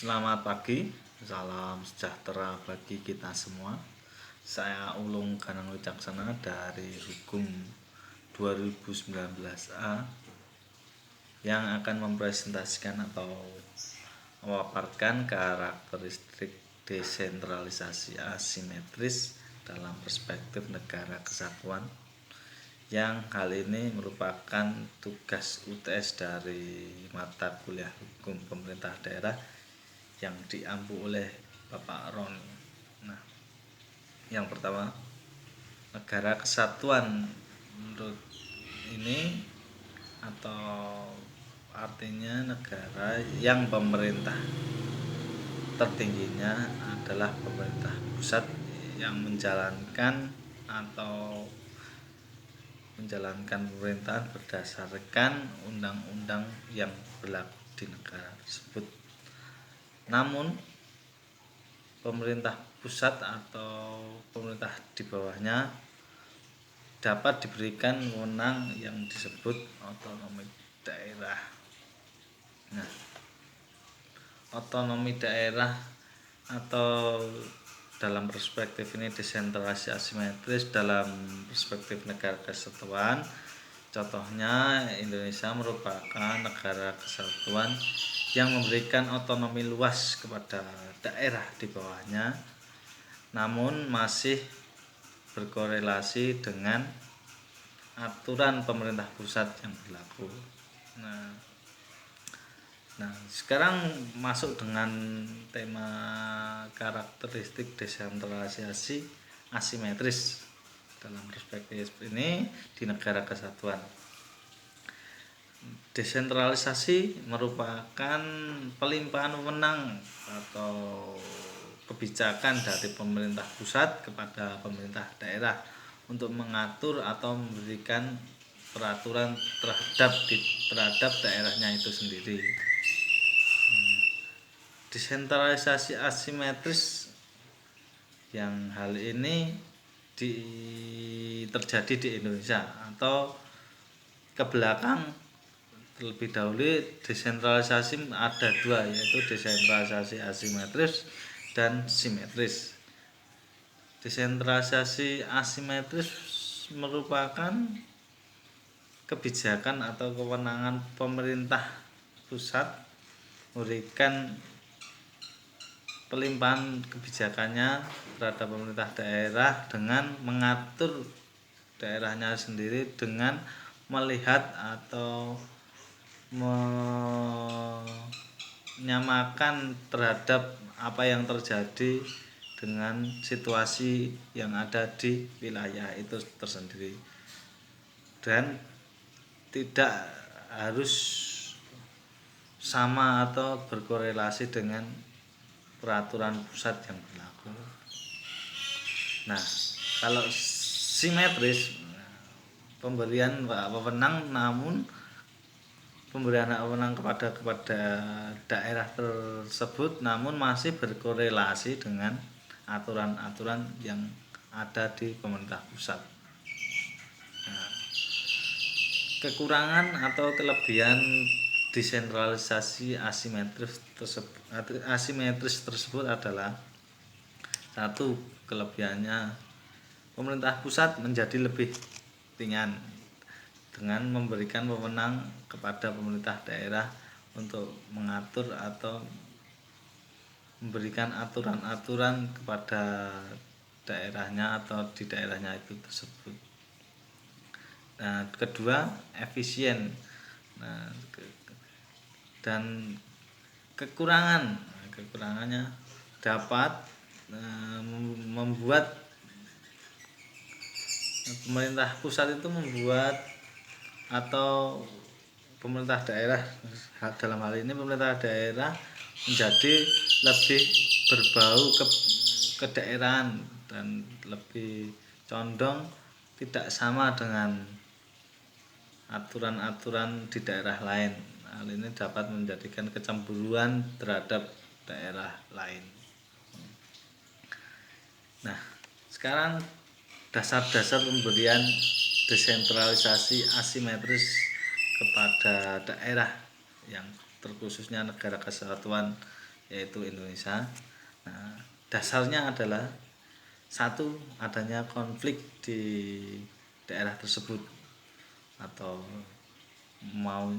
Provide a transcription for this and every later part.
Selamat pagi, salam sejahtera bagi kita semua. Saya Ulung Ganang Wicaksana dari Hukum 2019A yang akan mempresentasikan atau memaparkan karakteristik desentralisasi asimetris dalam perspektif negara kesatuan, yang hal ini merupakan tugas UTS dari mata kuliah hukum pemerintah daerah yang diampu oleh Bapak Ron. Nah, yang pertama, negara kesatuan menurut ini atau artinya negara yang pemerintah tertingginya adalah pemerintah pusat yang menjalankan pemerintahan berdasarkan undang-undang yang berlaku di negara tersebut. Namun pemerintah pusat atau pemerintah di bawahnya dapat diberikan wewenang yang disebut otonomi daerah. Nah, otonomi daerah atau dalam perspektif ini desentralisasi asimetris dalam perspektif negara kesatuan. Contohnya Indonesia merupakan negara kesatuan yang memberikan otonomi luas kepada daerah di bawahnya, namun masih berkorelasi dengan aturan pemerintah pusat yang berlaku. Nah, sekarang masuk dengan tema karakteristik desentralisasi asimetris dalam perspektif ini di negara kesatuan. Desentralisasi merupakan pelimpahan wewenang atau kebijakan dari pemerintah pusat kepada pemerintah daerah untuk mengatur atau memberikan peraturan terhadap daerahnya itu sendiri. Desentralisasi asimetris yang hal ini terjadi di Indonesia atau ke belakang. Terlebih dahulu desentralisasi ada dua, yaitu desentralisasi asimetris dan simetris. Desentralisasi asimetris merupakan kebijakan atau kewenangan pemerintah pusat memberikan pelimpahan kebijakannya terhadap pemerintah daerah dengan mengatur daerahnya sendiri dengan melihat atau menyamakan terhadap apa yang terjadi dengan situasi yang ada di wilayah itu tersendiri, dan tidak harus sama atau berkorelasi dengan peraturan pusat yang berlaku. Nah, kalau simetris, pemberian wewenang namun pemberian wewenang kepada daerah tersebut namun masih berkorelasi dengan aturan-aturan yang ada di pemerintah pusat. Nah, kekurangan atau kelebihan desentralisasi asimetris tersebut adalah: satu, kelebihannya pemerintah pusat menjadi lebih ringan dengan memberikan wewenang kepada pemerintah daerah untuk mengatur atau memberikan aturan-aturan kepada daerahnya atau di daerahnya itu tersebut. Nah, kedua, efisien. Nah, dan kekurangannya dapat membuat pemerintah pusat itu membuat atau pemerintah daerah, dalam hal ini pemerintah daerah menjadi lebih berbau ke daerahan dan lebih condong tidak sama dengan aturan-aturan di daerah lain. Hal ini dapat menjadikan kecemburuan terhadap daerah lain. Nah, sekarang dasar-dasar pemberian desentralisasi asimetris kepada daerah yang terkhususnya negara kesatuan yaitu Indonesia. Nah, dasarnya adalah satu, adanya konflik di daerah tersebut atau mau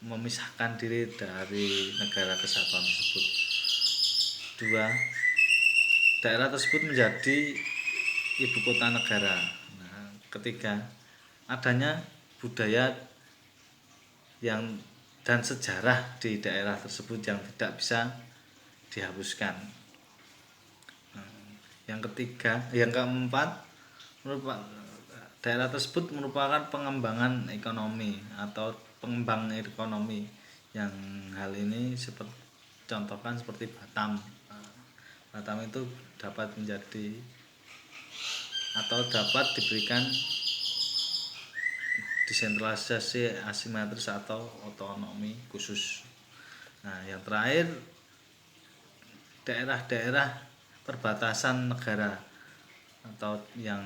memisahkan diri dari negara kesatuan tersebut. Dua, daerah tersebut menjadi ibu kota negara. Nah, ketiga, adanya budaya yang dan sejarah di daerah tersebut yang tidak bisa dihapuskan. Yang ketiga, yang keempat, daerah tersebut merupakan pengembangan ekonomi atau pengembang ekonomi yang hal ini seperti contohkan seperti Batam. Batam itu dapat menjadi atau dapat diberikan desentralisasi asimetris atau otonomi khusus. Nah, yang terakhir, daerah-daerah perbatasan negara atau yang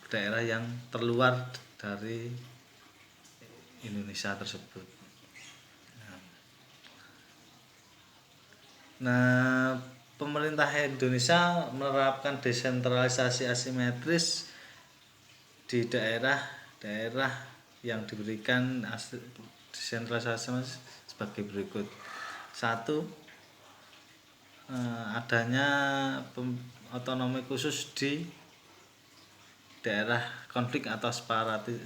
daerah yang terluar dari Indonesia tersebut. Nah, pemerintah Indonesia menerapkan desentralisasi asimetris di daerah-daerah yang diberikan desentralisasi sebagai berikut. Satu, adanya otonomi khusus di daerah konflik atau separatis,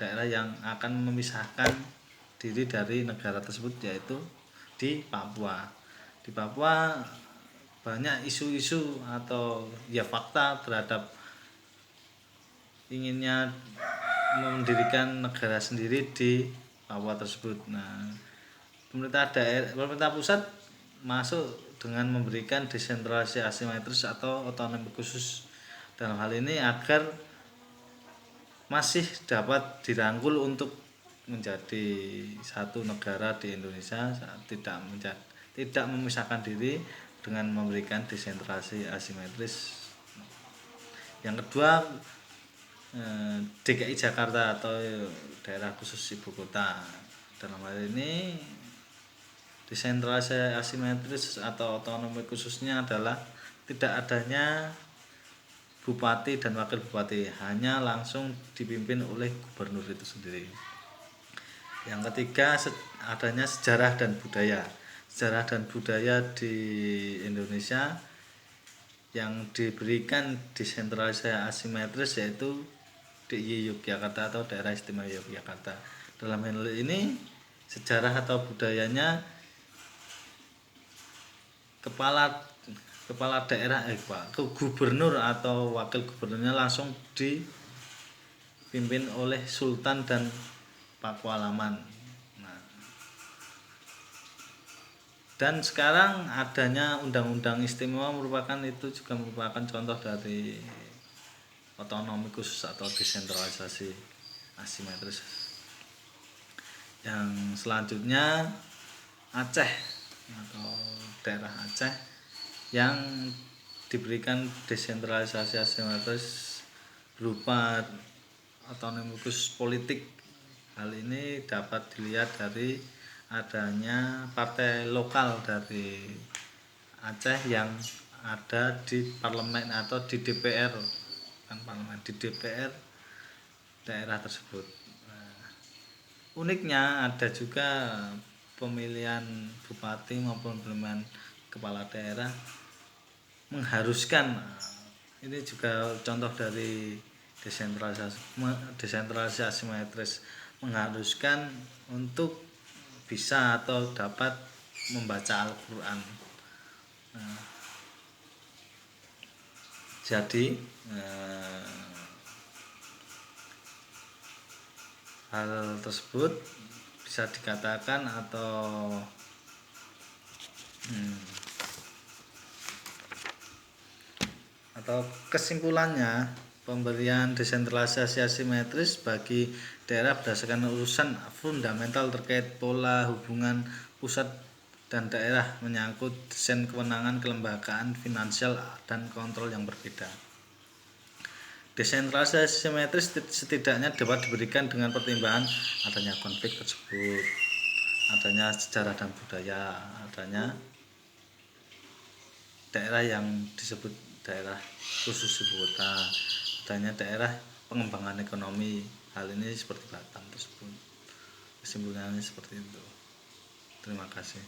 daerah yang akan memisahkan diri dari negara tersebut, yaitu di Papua. Di Papua banyak isu-isu atau ya fakta terhadap inginnya mendirikan negara sendiri di Papua tersebut. Nah, pemerintah pusat masuk dengan memberikan desentralisasi asimetris atau otonomi khusus dalam hal ini agar masih dapat dirangkul untuk menjadi satu negara di Indonesia, tidak memisahkan diri dengan memberikan desentralisasi asimetris. Yang kedua, DKI Jakarta atau daerah khusus ibu kota. Dalam hal ini desentralisasi asimetris atau otonomi khususnya adalah tidak adanya bupati dan wakil bupati, hanya langsung dipimpin oleh gubernur itu sendiri. Yang ketiga, adanya sejarah dan budaya. Sejarah dan budaya di Indonesia yang diberikan desentralisasi asimetris yaitu DIY Yogyakarta atau Daerah Istimewa Yogyakarta. Dalam hal ini sejarah atau budayanya kepala daerah gubernur atau wakil gubernurnya langsung dipimpin oleh sultan dan pakualaman. Nah, dan sekarang adanya undang-undang istimewa itu juga merupakan contoh dari otonomi khusus atau desentralisasi asimetris. Yang selanjutnya Aceh atau daerah Aceh yang diberikan desentralisasi asimetris berupa otonomi khusus politik. Hal ini dapat dilihat dari adanya partai lokal dari Aceh yang ada di parlemen atau di DPR, di DPR daerah tersebut. Uniknya ada juga pemilihan bupati maupun pemilihan kepala daerah mengharuskan, ini juga contoh dari desentralisasi asimetris, mengharuskan untuk bisa atau dapat membaca Al-Quran. Jadi hal tersebut bisa dikatakan atau kesimpulannya, pemberian desentralisasi asimetris bagi daerah berdasarkan urusan fundamental terkait pola hubungan pusat dan daerah menyangkut desain kewenangan, kelembagaan, finansial, dan kontrol yang berbeda. Desentralisasi asimetris setidaknya dapat diberikan dengan pertimbangan adanya konflik tersebut, adanya sejarah dan budaya, adanya daerah yang disebut daerah khusus ibu kota, adanya daerah pengembangan ekonomi. Hal ini seperti Batam tersebut. Kesimpulannya seperti itu. Terima kasih.